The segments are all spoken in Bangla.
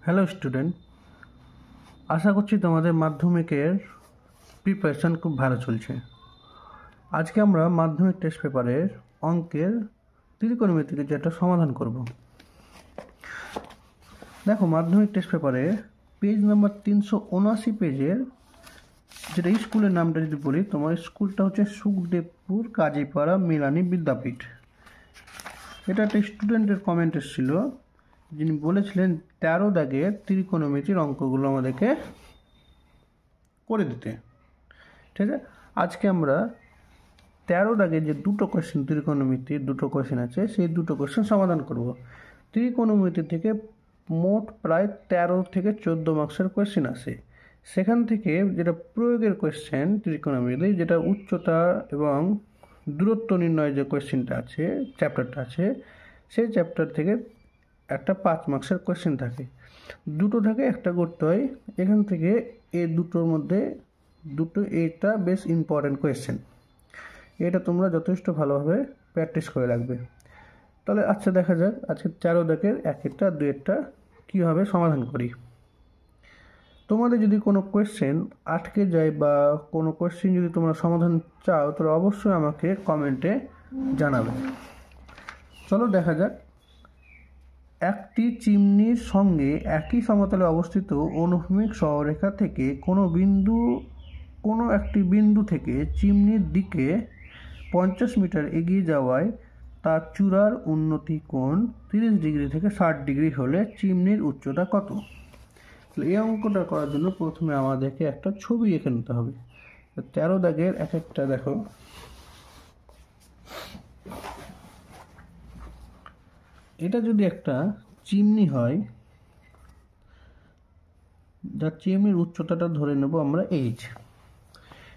হ্যালো স্টুডেন্ট, আশা করছি তোমাদের মাধ্যমিকের প্রিপারেশন খুব ভালো চলছে। আজকে আমরা মাধ্যমিক টেস্ট পেপারের অঙ্কের ত্রিকোণমিতিকে যেটা সমাধান করব। দেখো, মাধ্যমিক টেস্ট পেপারে পেজ নাম্বার 379 পেজের যেটা স্কুলের নামটা যদি বলি, তোমার স্কুলটা হচ্ছে সুখদেবপুর কাজীপাড়া মিলানি বিদ্যাপীঠ। এটা একটা স্টুডেন্টের কমেন্ট এসেছিল, যিনি বলেছিলেন 13 দাগের ত্রিকোণমিতির অঙ্কগুলো আমাদেরকে করে দিতে। ঠিক আছে, আজকে আমরা 13 দাগের যে দুটো কোয়েশ্চেন, ত্রিকোণমিতির দুটো কোয়েশ্চেন আছে, সেই দুটো কোয়েশ্চেন সমাধান করব। ত্রিকোণমিতি থেকে মোট প্রায় 13 থেকে 14 মার্কসের কোয়েশ্চেন আসে। সেখান থেকে যেটা প্রয়োগের কোয়েশ্চেন ত্রিকোণমিতি, যেটা উচ্চতা এবং দূরত্ব নির্ণয়ের যে কোয়েশ্চেনটা আছে, চ্যাপ্টারটা আছে, সেই চ্যাপ্টার থেকে একটা 5 মার্কসের কোয়েশ্চেন থাকে। দুটো থাকে, একটা করতে হয়। এখান থেকে এই দুটোর মধ্যে এটা বেশ ইম্পর্টেন্ট কোয়েশ্চেন। এটা তোমরা যথেষ্ট ভালোভাবে প্র্যাকটিস করে রাখবে। তাহলে আচ্ছা, দেখা যাক আজকে 13 দাগের 1-1টা 2-1টা কীভাবে সমাধান করি। তোমাদের যদি কোনো কোয়েশ্চেন আটকে যায় বা কোনো কোয়েশ্চেন যদি তোমরা সমাধান চাও, তাহলে অবশ্যই আমাকে কমেন্টে জানাবে। চলো দেখা যাক। একটি চিমনির সঙ্গে একই সমতলে অবস্থিত অনুভূমিক সরলরেখা থেকে কোনো একটি বিন্দু থেকে চিমনির দিকে 50 মিটার এগিয়ে যাওয়ায় তার চূড়ার উন্নতি কোণ 30 ডিগ্রি থেকে 60 ডিগ্রি হলে চিমনির উচ্চতা কত? এই অঙ্কটা করার জন্য প্রথমে আমাদেরকে একটা ছবি এঁকে নিতে হবে। 13 দাগের 1-1টা দেখো। এটা যদি একটা চিমনি হয়, যার চিমনির উচ্চতাটা ধরে নেব আমরা এইচ।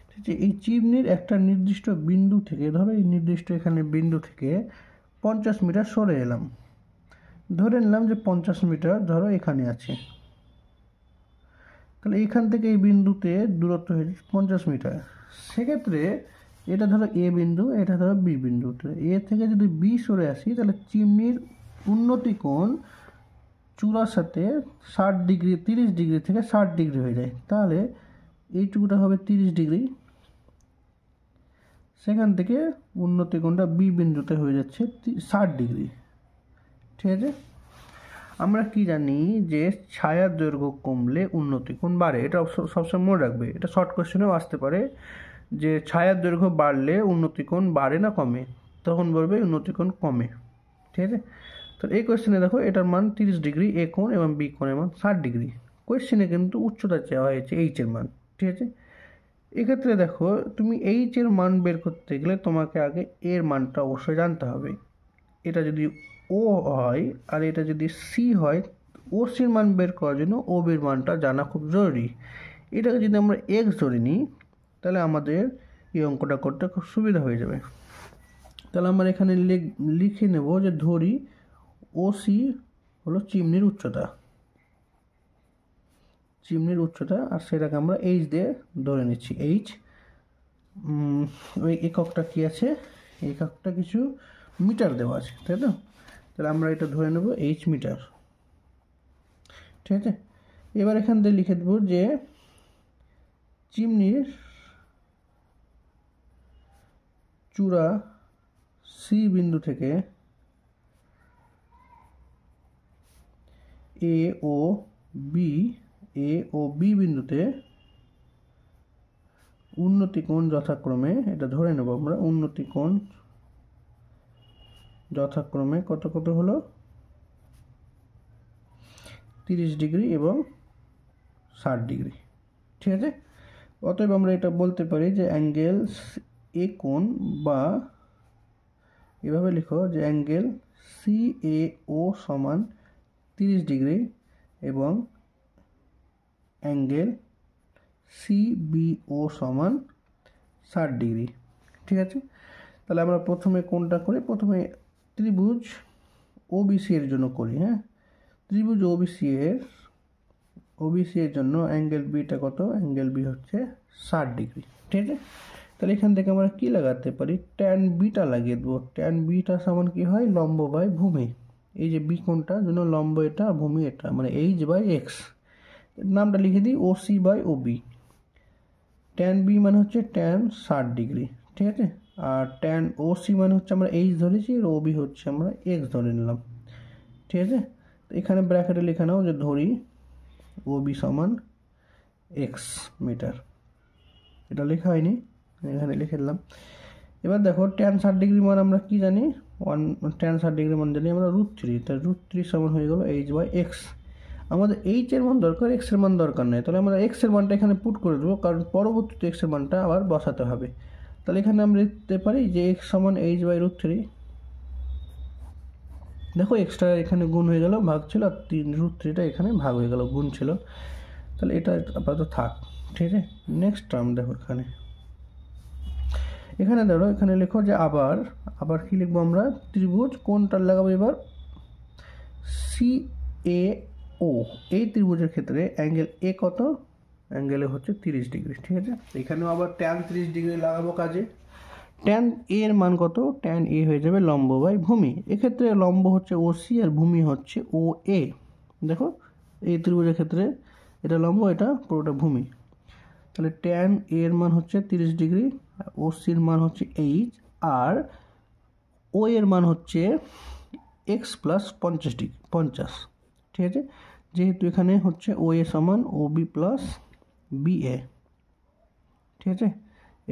ঠিক আছে, এই চিমনির একটা নির্দিষ্ট বিন্দু থেকে, ধরো এই নির্দিষ্ট এখানে বিন্দু থেকে 50 মিটার সরে এলাম। ধরে নিলাম যে 50 মিটার ধরো এখানে আছে। তাহলে এখান থেকে এই বিন্দুতে দূরত্ব হয়েছে 50 মিটার। সেক্ষেত্রে এটা ধরো এ বিন্দু, এটা ধরো বি বিন্দু। এ থেকে যদি বি সরে আসি, তাহলে চিমনির উন্নতি কোণ চূড়ার সাথে 60 ডিগ্রি, 30 ডিগ্রি থেকে 60 ডিগ্রি হয়ে যায়। তাহলে এইটুকুটা হবে 30 ডিগ্রি। সেখান থেকে উন্নতি কোণটা বি বিন্দুতে হয়ে যাচ্ছে 60 ডিগ্রি। ঠিক আছে, আমরা কি জানি যে ছায়ার দৈর্ঘ্য কমলে উন্নতি কোণ বাড়ে। এটা সবসময় মনে রাখবে। এটা শর্ট কোয়েশ্চেনেও আসতে পারে যে ছায়ার দৈর্ঘ্য বাড়লে উন্নতি কোণ বাড়ে না কমে, তখন বলবে উন্নতি কোণ কমে। ঠিক আছে, তো এই কোয়েশ্চেনে দেখো এটার মান 30 ডিগ্রি এ কোণ এবং বি কোণের মান 60 ডিগ্রি। কোয়েশ্চেনে কিন্তু উচ্চতা চাওয়া হয়েছে এইচ এর মান। ঠিক আছে, এক্ষেত্রে দেখো তুমি এইচ এর মান বের করতে গেলে তোমাকে আগে এর মানটা অবশ্যই জানতে হবে। এটা যদি ও হয় আর এটা যদি সি হয়, ও সির মান বের করার জন্য ও বির মানটা জানা খুব জরুরি। এটাকে যদি আমরা এক্স ধরে নিই, তাহলে আমাদের এই অঙ্কটা করতে খুব সুবিধা হয়ে যাবে। তাহলে আমরা এখানে লিখে নেব যে ধরি ও সি হলো চিমনির উচ্চতা, আর সেটাকে আমরা এইচ দিয়ে ধরে নিচ্ছি। এইচ ওই এককটা কি আছে, এককটা কিছু মিটার দেওয়া আছে, তাই তো? তাহলে আমরা এটা ধরে নেব এইচ মিটার। ঠিক আছে, এবার এখান থেকে লিখে দেব যে চিমনির চূড়া সি বিন্দু থেকে এ ও বি বিন্দুতে উন্নতি কোণ যথাক্রমে, এটা ধরে নেব আমরা, উন্নতি কোণ যথাক্রমে কত কত হলো 30 ডিগ্রি এবং 60 ডিগ্রি। ঠিক আছে, অতএব আমরা এটা বলতে পারি যে অ্যাঙ্গেল এ কোণ, বা এভাবে লিখো যে অ্যাঙ্গেল সি এ ও সমান 30 ডিগ্রি এবং অ্যাঙ্গেল সি বি ও সমান 60 ডিগ্রি। ঠিক আছে, তাহলে আমরা প্রথমে কোনটা করি, প্রথমে ত্রিভুজ ওবিসি এর জন্য করি। হ্যাঁ, ত্রিভুজ ওবিসি এর জন্য অ্যাঙ্গেল বিটা কত? অ্যাঙ্গেল বি হচ্ছে 60 ডিগ্রি। ঠিক আছে, তাহলে এখান থেকে আমরা কি লাগাতে পারি, ট্যান বিটা লাগিয়ে দেবো। ট্যান বিটা সমান কি হয়, লম্ব বাই ভূমি। এই যে বি কোণটা জন্য লম্ব এটা আর ভূমি এটা, মানে h/x। নামটা লিখে দিই OC/OB। ট্যান বি মানে হচ্ছে ট্যান 60 ডিগ্রি, ঠিক আছে। আর ট্যান ওসি মানে হচ্ছে আমরা h ধরেছি, আর ওবি হচ্ছে আমরা x ধরে নিলাম, ঠিক আছে। তো এখানে ব্র্যাকেটে লেখা নাও যে ধরি ওবি সমান x মিটার। এটা লেখা হয়নি, এখানে লিখে দিলাম। এবার দেখো ট্যান 60 ডিগ্রি মান আমরা কি জানি, ট্যান 60 ডিগ্রি মান জানি আমরা √3। তাই √3 সমান হয়ে গেল h/x। আমাদের h এর মান দরকার, x এর মান দরকার নেই। তাহলে আমরা x এর মানটা এখানে পুট করে দেবো, কারণ পরবর্তীতে x এর মানটা আবার বসাতে হবে। তাহলে এখানে আমরা লিখতে পারি যে x সমান h/√3। দেখো এক্সট্রা এখানে গুণ হয়ে গেল, ভাগ ছিল, আর √3টা এখানে ভাগ হয়ে গেল, গুণ ছিল। তাহলে এটা আপাতত থাক, ঠিক আছে। নেক্সট টার্ম দেখো এখানে ধরো এখানে লেখো যে আবার কি লিখবো আমরা, ত্রিভুজ কোনটা লাগাবো এবার, CAO। এই ত্রিভুজের ক্ষেত্রে অ্যাঙ্গেল এ কত, অ্যাঙ্গেলে হচ্ছে 30 ডিগ্রি, ঠিক আছে। এখানেও আবার ট্যান 30 ডিগ্রি লাগাবো কাজে। ট্যান এ এর মান কত, ট্যান এ হয়ে যাবে লম্ব বাই ভূমি। এক্ষেত্রে লম্ব হচ্ছে OC আর ভূমি হচ্ছে OA। দেখো এই ত্রিভুজের ক্ষেত্রে এটা লম্ব, এটা পুরোটা ভূমি। তাহলে ট্যান এ এর মান হচ্ছে 30 ডিগ্রি, ওসির মান হচ্ছে h, আর ও এর মান হচ্ছে x প্লাস 50 ডিগ্রি 50, ঠিক আছে। যেহেতু এখানে হচ্ছে ও এ সমান OB প্লাস BA, ঠিক আছে,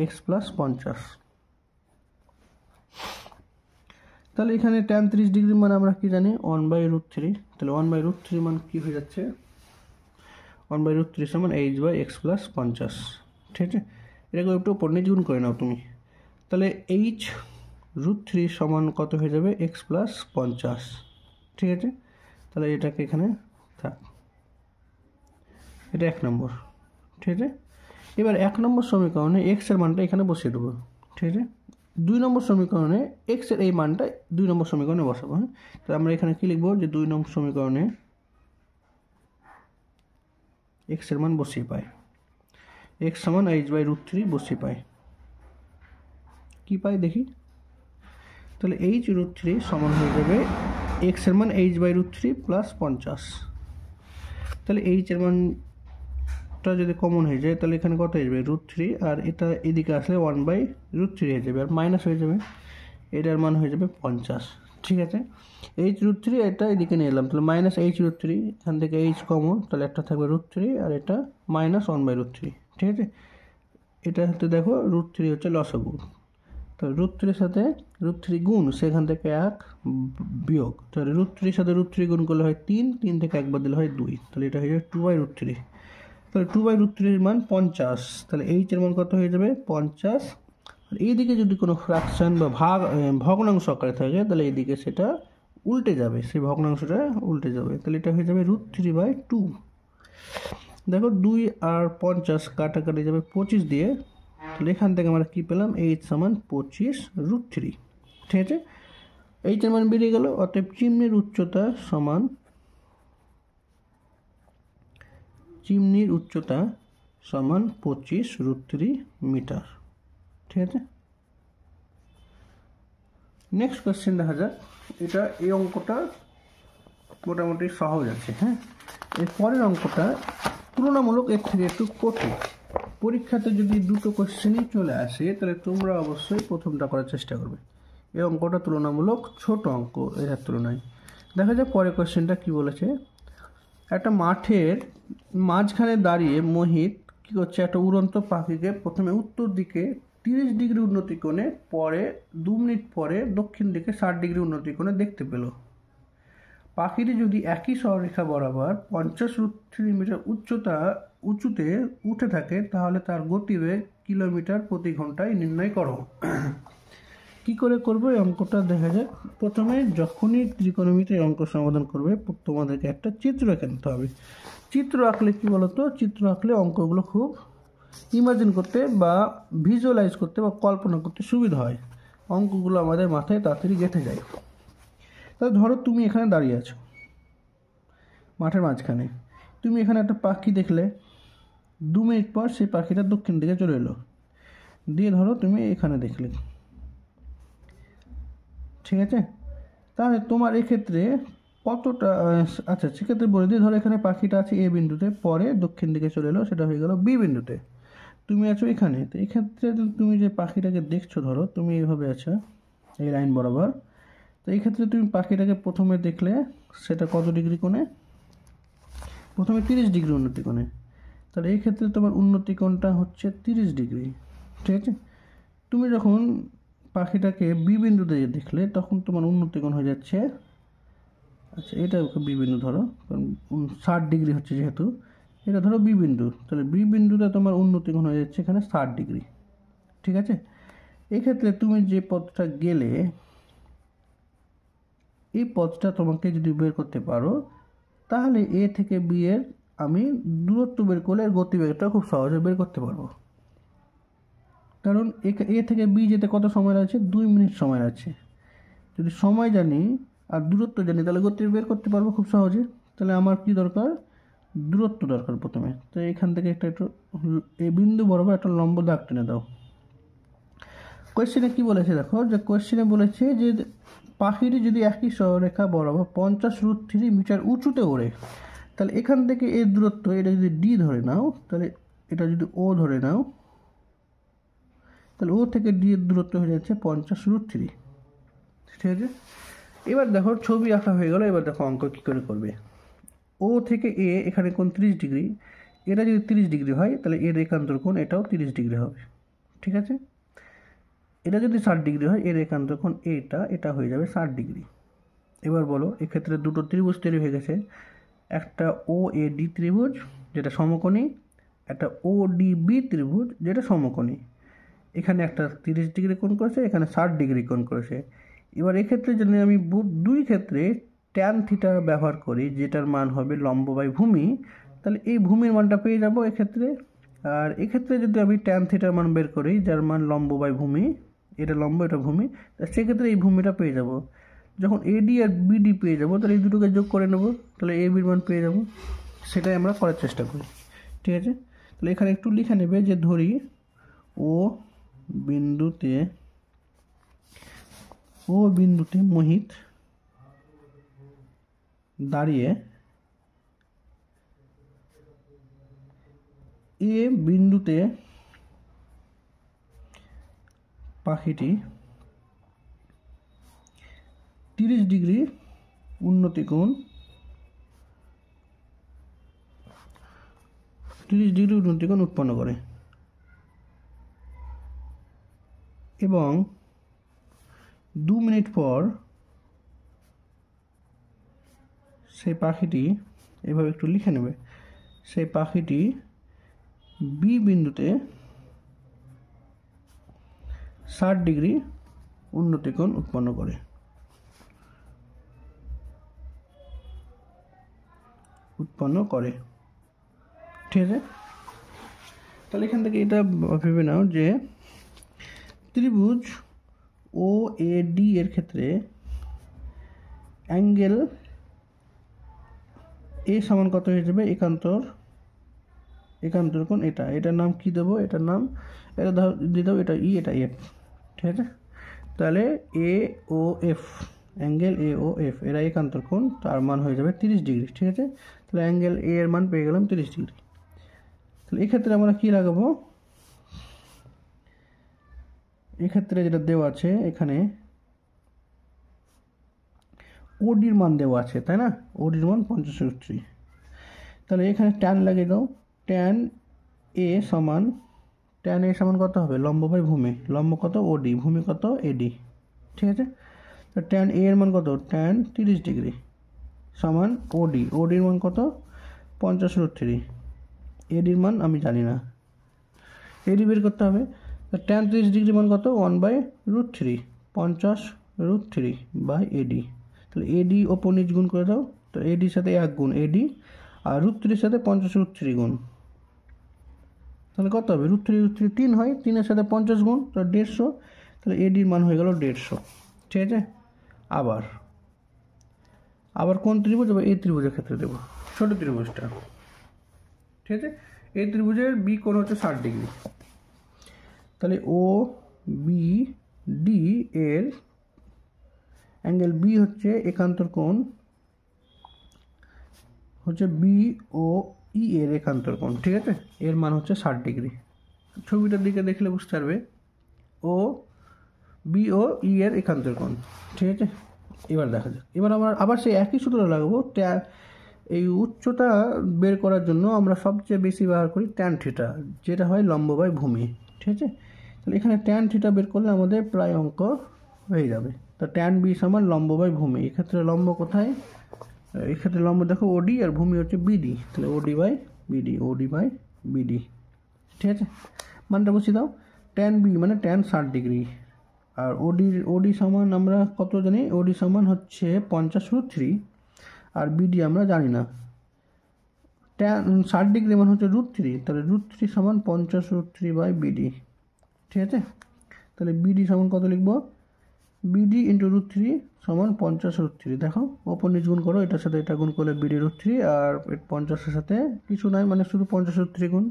x প্লাস 50। তাহলে এখানে ট্যান 30 ডিগ্রি মান আমরা কি জানি 1/√3। তাহলে 1/√3 মান কি হয়ে যাচ্ছে, 1/√3 সমান h/x প্লাস 50, ঠিক আছে। এটাকে একটু উপর নিচে গুণ করে নাও তুমি। তাহলে h√3 সমান কত হয়ে যাবে, x প্লাস 50, ঠিক আছে। তাহলে এটাকে এখানে থাক, এটা 1 নম্বর, ঠিক আছে। এবার 1 নম্বর সমীকরণে x এর মানটা এখানে বসিয়ে দেবো, ঠিক আছে। 2 নম্বর সমীকরণে x এর এই মানটা 2 নম্বর সমীকরণে বসাবো, হ্যাঁ। তাহলে আমরা এখানে কি লিখবো, যে 2 নম্বর সমীকরণে x এর মান বসিয়ে পাই, x সমান h/√3 বসিয়ে পাই, কি পাই দেখি। তাহলে h√3 সমান হয়ে যাবে x এর মান h/√3 প্লাস 50। তাহলে h এর মানটা যদি কমন হয়ে যায় তাহলে এখানে কত হয়ে যাবে √3, আর এটা এদিকে আসলে 1/√3 হয়ে যাবে, আর মাইনাস হয়ে যাবে, এটার মান হয়ে যাবে 50, ঠিক আছে। h√3 এটা এদিকে নিয়ে এলাম, তাহলে মাইনাস h√3, এখান থেকে h কমন, তাহলে একটা থাকবে √3, আর এটা মাইনাস 1/√3, ঠিক আছে। এটা হচ্ছে দেখো √3 হচ্ছে লসাগু, তো √3 সাথে √3 গুণ, সেখান থেকে 1 বিয়োগ, তাহলে √3 সাথে √3 গুণ করলে হয় 3, 3 থেকে 1 বাদ দিলে হয় 2, তাহলে এটা হয়ে যাবে 2/√3। তাহলে 2/√3 এর মান 50, তাহলে h এর মান কত হয়ে যাবে 50। আর এইদিকে যদি কোনো ফ্র্যাকশন বা ভগ্নাংশ আকারে থাকে তাহলে এইদিকে সেটা উল্টে যাবে, সেই ভগ্নাংশটা উল্টে যাবে, তাহলে এটা হয়ে যাবে √3/2। দেখো 2 আর 50 কাটাকাটি যাবে 25 দিয়ে, তাহলে এখান থেকে আমরা কি পেলাম, h সমান 25√3, ঠিক আছে। h এর মান বেরিয়ে গেল, অতএব চিমনির উচ্চতা সমান চিমনির উচ্চতা সমান 25√3 মিটার, ঠিক আছে। নেক্সট কোয়েশ্চেন দেখা যাক। এটা এই অঙ্কটা মোটামুটি সহজ আছে, হ্যাঁ। এর পরের অঙ্কটা তুলনামূলক এর থেকে একটু কঠিন। পরীক্ষাতে যদি দুটো কোয়েশ্চেনই চলে আসে তাহলে তোমরা অবশ্যই প্রথমটা করার চেষ্টা করবে। এই অঙ্কটা তুলনামূলক ছোট অঙ্ক এর তুলনায়। দেখা যাক পরের কোয়েশ্চেনটা কি বলেছে। একটা মাঠের মাঝখানে দাঁড়িয়ে মোহিত কি করছে, একটা উড়ন্ত পাখিকে প্রথমে উত্তর দিকে 30 ডিগ্রি উন্নতি কোণে, পরে 2 মিনিট পরে দক্ষিণ দিকে 60 ডিগ্রি উন্নতি কোণে দেখতে পেল। পাখিটি যদি একই সরলরেখা বরাবর 50√3 মিটার উঁচুতে উঠে থাকে তাহলে তার গতিবেগ কিলোমিটার প্রতি ঘন্টায় নির্ণয় করো। কি করে করবো এই অঙ্কটা দেখা যাক। প্রথমে যখনই ত্রিকোণমিতির অঙ্ক সমাধান করবে তোমাদেরকে একটা চিত্র আঁকতে হবে। চিত্র আঁকলে কি বলতো, চিত্র আঁকলে অঙ্কগুলো খুব ইমাজিন করতে বা ভিজুয়ালাইজ করতে বা কল্পনা করতে সুবিধা হয়, অঙ্কগুলো আমাদের মাথায় তাড়াতাড়ি গেঁথে যায়। তাহলে ধরো তুমি এখানে দাঁড়িয়ে আছো মাঠের মাঝখানে, তুমি এখানে একটা পাখি দেখলে, 2 মিনিট পর সেই পাখিটা দক্ষিণ দিকে চলে এলো, দিয়ে ধরো তুমি এখানে দেখলে, ঠিক আছে। তাহলে তোমার এক্ষেত্রে কতটা, আচ্ছা সেক্ষেত্রে বলে দিই, ধরো এখানে পাখিটা আছে এ বিন্দুতে, পরে দক্ষিণ দিকে চলে এলো, সেটা হয়ে গেল বি বিন্দুতে, তুমি আছো এখানে। তো এক্ষেত্রে তুমি যে পাখিটাকে দেখছো, ধরো তুমি এইভাবে আছো এই লাইন বরাবর, তো এই ক্ষেত্রে তুমি পাখিটাকে প্রথমে দেখলে সেটা কত ডিগ্রি কোণে, প্রথমে 30 ডিগ্রি উন্নতি কোণে, তাহলে এই ক্ষেত্রে তোমার উন্নতি কোণটা হচ্ছে 30 ডিগ্রি, ঠিক আছে। তুমি যখন পাখিটাকে বি বিন্দুতে দেখলে তখন তোমার উন্নতি কোণ হয়ে যাচ্ছে, আচ্ছা এটা বি বিন্দু ধরো, কারণ 60 ডিগ্রি হচ্ছে যেহেতু, এটা ধরো বি বিন্দু, তাহলে বি বিন্দুতে তোমার উন্নতি কোণ হয়ে যাচ্ছে এখানে 60 ডিগ্রি, ঠিক আছে। এক্ষেত্রে তুমি যে পথটা গেলে, এই পথটা তোমাকে যদি বের করতে পারো, তাহলে এ থেকে বি এর আমি দূরত্ব বের করলে গতিবেগটা খুব সহজে বের করতে পারবো। কারণ এ থেকে বি যেতে কত সময় লাগছে, 2 মিনিট সময় লাগছে। যদি সময় জানি আর দূরত্ব জানি তাহলে গতি বের করতে পারবো খুব সহজে। তাহলে আমার কি দরকার, দূরত্ব দরকার প্রথমে। তো এখান থেকে একটু এই বিন্দু বরাবর একটা লম্ব দাগ টেনে দাও। কোয়েশ্চেনে কি বলেছে দেখো, যে কোয়েশ্চেনে বলেছে যে পাখিটি যদি একই সরলরেখা বরাবর 50√3 মিটার উঁচুতে ওড়ে, তাহলে এখান থেকে এর দূরত্ব, এটা যদি ডি ধরে নাও, তাহলে এটা যদি ও ধরে নাও, তাহলে ও থেকে ডি এর দূরত্ব হয়ে যাচ্ছে 50√3, ঠিক আছে। এবার দেখো ছবি আঁকা হয়ে গেল, এবার দেখো অঙ্ক কী করে করবে। ও থেকে এ এখানে কোণ 30 ডিগ্রি, এটা যদি 30 ডিগ্রি হয় তাহলে এর একান্তর কোণ এটাও 30 ডিগ্রি হবে, ঠিক আছে। এটা যদি 60 ডিগ্রি হয় এর একান্তর কোণ এটা হয়ে যাবে 60 ডিগ্রি। এবার বলো, এক্ষেত্রে দুটো ত্রিভুজ তৈরি হয়ে গেছে, একটা ও এ ডি ত্রিভুজ যেটা সমকোণী, একটা ও ডি বি ত্রিভুজ যেটা সমকোণী। এখানে একটা 30 ডিগ্রি কোণ করেছে, এখানে 60 ডিগ্রি কোণ করেছে। এবার এক্ষেত্রে যদি আমি দুই ক্ষেত্রে ট্যান থিটা ব্যবহার করি, যেটার মান হবে লম্ব বাই ভূমি, তাহলে এই ভূমির মানটা পেয়ে যাবো এক্ষেত্রে। আর এক্ষেত্রে যদি আমি ট্যান থিটার মান বের করি, যার মান লম্ব বাই ভূমি, এটা লম্ব এটা ভূমি, সেক্ষেত্রে এই ভূমিটা পেয়ে যাব। যখন এডি আর বিডি পেয়ে যাবো, তাহলে এই দুটোকে যোগ করে নেব, তাহলে এ বির মান পেয়ে যাব। সেটাই আমরা করার চেষ্টা করি, ঠিক আছে। তাহলে এখানে একটু লিখে নেবে যে ধরি ও বিন্দুতে মোহিত দাঁড়িয়ে এ বিন্দুতে পাখিটি 30 ডিগ্রি উন্নতি কোণ উৎপন্ন করে এবং 2 মিনিট পর সেই পাখিটি, এভাবে একটু লিখে নেবে, সেই পাখিটি বি বিন্দুতে 60 ডিগ্রি উন্নতি কোণ উৎপন্ন করে। ঠিক আছে। তাহলে এখান থেকে এটা ভেবে নাও যে ত্রিভুজ ও এ ডি এর ক্ষেত্রে অ্যাঙ্গেল এ সমান কত হয়ে যাবে, একান্তর কোণ এটার নাম কি দেবো, এটার নাম এটা দিয়ে দাও, এটা ই এটা এফ, ঠিক আছে। তাহলে A O F, angle A O F এরা একান্তর কোণ, তার মান হয়ে যাবে 30 ডিগ্রি, ঠিক আছে। তাহলে অ্যাঙ্গেল এ এর মান পেয়ে গেলাম 30 ডিগ্রি। তাহলে এক্ষেত্রে আমরা কী লাগাবো, এক্ষেত্রে যেটা দেওয়া আছে এখানে ওডির মান দেওয়া আছে, তাই না, ওডির মান 50√3। তাহলে এখানে ট্যান লাগিয়ে দাও, ট্যান এ সমান কত হবে, লম্ব বাই ভূমি, লম্ব কত ওডি, ভূমি কত এডি, ঠিক আছে। তো ট্যান এ এর মান কত, ট্যান 30 ডিগ্রি সমান ওডির মান কত 50√3, এডির মান আমি জানি না, এডি বের করতে হবে। তো ট্যান 30 ডিগ্রি মান কত 1/√3, 50√3 বাই এডি। তাহলে এডি ওপর নিচ গুণ করে দাও, তো এডির সাথে 1 গুণ এডি, আর √3 সাথে 50√3 গুণ, তাহলে কত হবে, √3 3 হয়, 3-এর সাথে 50 গুণ, তো 150। তাহলে এডির মান হয়ে গেল 150, ঠিক আছে। আবার কোন ত্রিভুজ, এই ত্রিভুজের ক্ষেত্রে দেবো, ছোট ত্রিভুজটা, ঠিক আছে। এই ত্রিভুজের বি কোণ হচ্ছে 60 ডিগ্রি। তাহলে ও বি ডি এর অ্যাঙ্গেল বি হচ্ছে একান্তর কোণ, হচ্ছে বি ও ই এর একান্তর কোণ, ঠিক আছে, এর মান হচ্ছে 60 ডিগ্রি। ছবিটার দিকে দেখলে বুঝতে পারবে ও বি ও ই এর একান্তর কোণ, ঠিক আছে। এবার দেখা যাক, এবার আমরা আবার সেই একই সূত্র লাগাবো। এই উচ্চতা বের করার জন্য আমরা সবচেয়ে বেশি ব্যবহার করি ট্যান থিটা, যেটা হয় লম্ব বাই ভূমি, ঠিক আছে। তাহলে এখানে ট্যান থিটা বের করলে আমাদের প্রায় অঙ্ক হয়ে যাবে। তা ট্যান বি সমান লম্ব বাই ভূমি, এক্ষেত্রে লম্ব কোথায়, এক্ষেত্রে লম্ব দেখো ওডি আর ভূমি হচ্ছে বিডি, তাহলে ওডি বাই বিডি, ওডি বাই বিডি, ঠিক আছে। মানটা বসিয়ে দাও, ট্যান বি মানে ট্যান 60 ডিগ্রি, আর ওডি সমান আমরা কত জানি, ওডি সমান হচ্ছে 50√3, আর বিডি আমরা জানি না। ট্যান 60 ডিগ্রি মানে হচ্ছে √3, তাহলে √3 সমান 50√3 বাই বিডি, ঠিক আছে। তাহলে বিডি সমান কত লিখবো, বিডি ইন্টু √3 সমান 50√3। দেখো ওপর নিচ গুণ করো, এটার সাথে এটা গুণ করলে বিডি √3, আর 50-এর সাথে কিছু নাই, মানে শুধু 50√3 গুণ।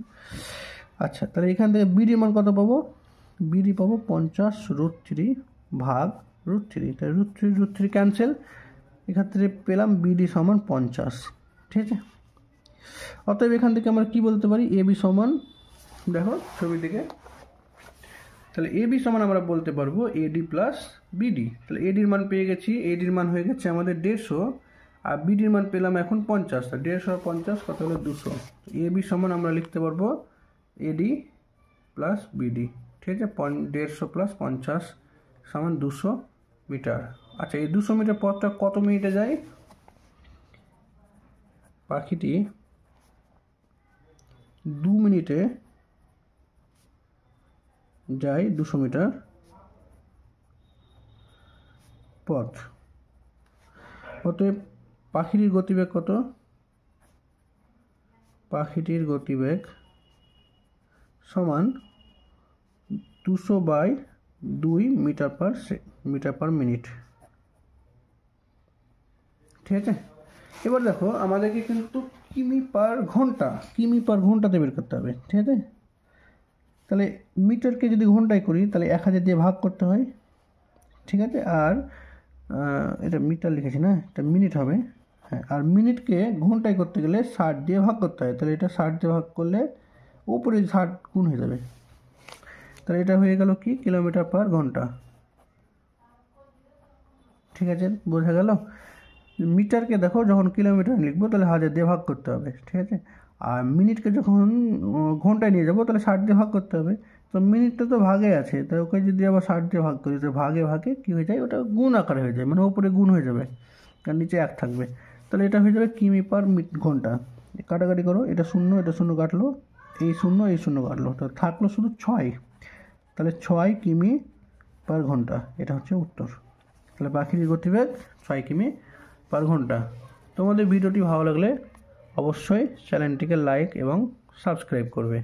আচ্ছা, তাহলে এখান থেকে বিডির মান কত পাবো, বিডি পাবো 50√3 ভাগ √3, তাহলে √3 ক্যান্সেল, এক্ষেত্রে পেলাম বিডি সমান 50, ঠিক আছে। অতএব এখান থেকে আমরা কি বলতে পারি, এ বি সমান, দেখো ছবি থেকে, তাহলে এ বি সমান আমরা বলতে পারবো এডি প্লাস বিডি। তাহলে এডির মান পেয়ে গেছি, এডির মান হয়ে গেছে আমাদের 150, আর বিডির মান পেলাম এখন 50, তা 150 আর 50 কত হলো 200। এ বি সমান আমরা লিখতে পারবো এডি প্লাস বিডি, ঠিক আছে। 150 প্লাস 50 সমান 200 মিটার। আচ্ছা, এই 200 মিটার পথটা কত মিনিটে যায়, পাখিটি 2 মিনিটে যায় 200 মিটার পথ। অতএব পাখিটির গতিবেগ কত, পাখিটির গতিবেগ সমান 200/2 মিটার পার মিনিট, ঠিক আছে। এবার দেখো আমাদেরকে কিন্তু কিমি পার ঘন্টাতে বের করতে হবে, ঠিক আছে। তাহলে মিটারকে যদি ঘন্টায় করি তাহলে 1000 দিয়ে ভাগ করতে হয়, ঠিক আছে। আর এটা মিটার লিখেছি না, এটা মিনিট হবে, হ্যাঁ। আর মিনিটকে ঘন্টায় করতে গেলে 60 দিয়ে ভাগ করতে হয়, তাহলে এটা 60 দিয়ে ভাগ করলে উপরে 60 গুণ হয়ে যাবে, তাহলে এটা হয়ে গেল কি কিলোমিটার পার ঘন্টা, ঠিক আছে, বোঝা গেল। মিটারকে দেখো যখন কিলোমিটার লিখবো তাহলে 1000 দিয়ে ভাগ করতে হবে, ঠিক আছে। আর মিনিটকে যখন ঘন্টায় নিয়ে যাবো তাহলে 60 দিয়ে ভাগ করতে হবে, তো মিনিটটা তো ভাগে আছে, তাই ওকে যদি আবার 60 দিয়ে ভাগ করি তো ভাগে ভাগে কী হয়ে যায়, ওটা গুণ আকারে হয়ে যায়, মানে উপরে গুণ হয়ে যাবে আর নিচে 1 থাকবে, তাহলে এটা হয়ে যাবে কিমি পার ঘন্টা। কাটাকাটি করো, এটা 0 এটা 0 কাটলো, এই 0 কাটলো, তো থাকলো শুধু 6, তাহলে 6 কিমি পার ঘন্টা, এটা হচ্ছে উত্তর। তাহলে পাখির গতিবেগ 6 কিমি পার ঘন্টা। তোমাদের ভিডিওটি ভালো লাগলে অবশ্যই চ্যানেলটিকে লাইক এবং সাবস্ক্রাইব করবে।